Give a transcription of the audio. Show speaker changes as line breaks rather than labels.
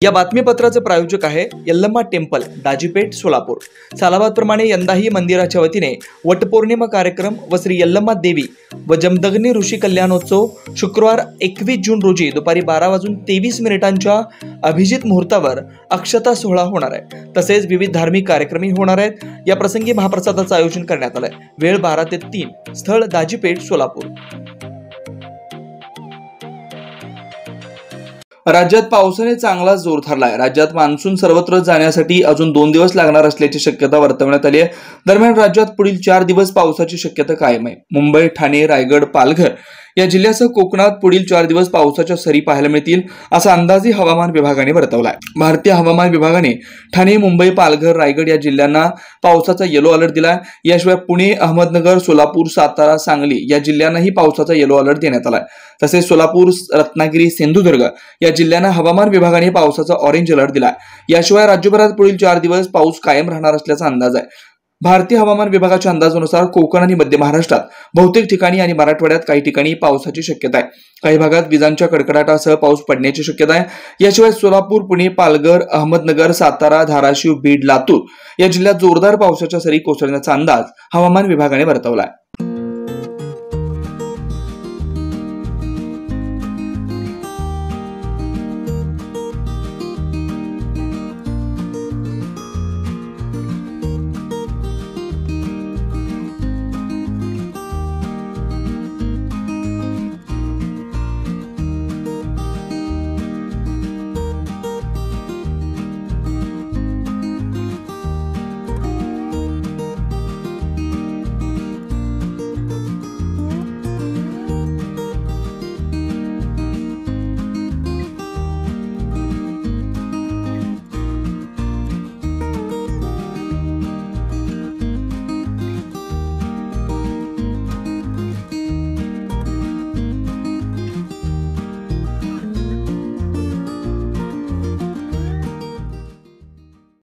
या बातमीपत्राचे प्रायोजक आहे यल्लम्मा टेम्पल, दाजीपेठ, सोलापूर। सालाबादप्रमाणे यंदाही मंदिराच्या वतीने वटपौर्णिमा कार्यक्रम व श्री यल्लम्मा देवी व जमदग्नी ऋषी कल्याणोत्सव शुक्रवार 21 जून रोजी दुपारी 12:23 अभिजित मुहूर्तावर अक्षता सोहळा होणार आहे। तसेच विविध धार्मिक कार्यक्रमही होणार आहेत। या प्रसंगी महाप्रसादाचे आयोजन करण्यात आले। वेळ 12 ते 3, स्थळ दाजीपेठ, सोलापूर। राज्यात पावसाने चांगला जोर धरलाय। राज्यात मान्सून सर्वत्र जाण्यासाठी अजून 2 दिवस लागणार असल्याची शक्यता वर्तवण्यात आली आहे। दरम्यान राज्यात पुढील 4 दिवस पावसाची शक्यता कायम आहे। मुंबई, ठाणे, रायगड, पालघर या जिल्ह्यासह कोकणात पुढील 4 दिवस पावसाच्या सरी पाहायला मिळतील असा अंदाजही हवामान विभागाने वर्तवला आहे। भारतीय हवामान विभागाने ठाणे, मुंबई, पालघर, रायगड या जिल्ह्यांना पावसाचा येलो अलर्ट दिला आहे। याशिवाय पुणे, अहमदनगर, सोलापूर, सातारा, सांगली या जिल्ह्यांनाही पावसाचा येलो अलर्ट देण्यात आला आहे। तसेच सोलापूर, रत्नागिरी, सिंधुदुर्ग या जिल्ह्यांना हवामान विभागाने पावसाचा ऑरेंज अलर्ट दिला आहे। याशिवाय राज्यभरात पुढील 4 दिवस पाऊस कायम राहणार असल्याचा अंदाज आहे। भारतीय हवामान विभागाच्या अंदाजानुसार कोकण आणि मध्य महाराष्ट्रात बहुतेक ठिकाणी आणि मराठवाड्यात काही ठिकाणी पावसाची शक्यता आहे। काही भागात विजांच्या कडकडाटासह पाऊस पडण्याची शक्यता आहे। याशिवाय सोलापूर, पुणे, पालघर, अहमदनगर, सातारा, धाराशिव, बीड, लातूर या जिल्ह्यात जोरदार पावसाच्या सरी कोसळण्याचा अंदाज हवामान विभागाने वर्तवला आहे।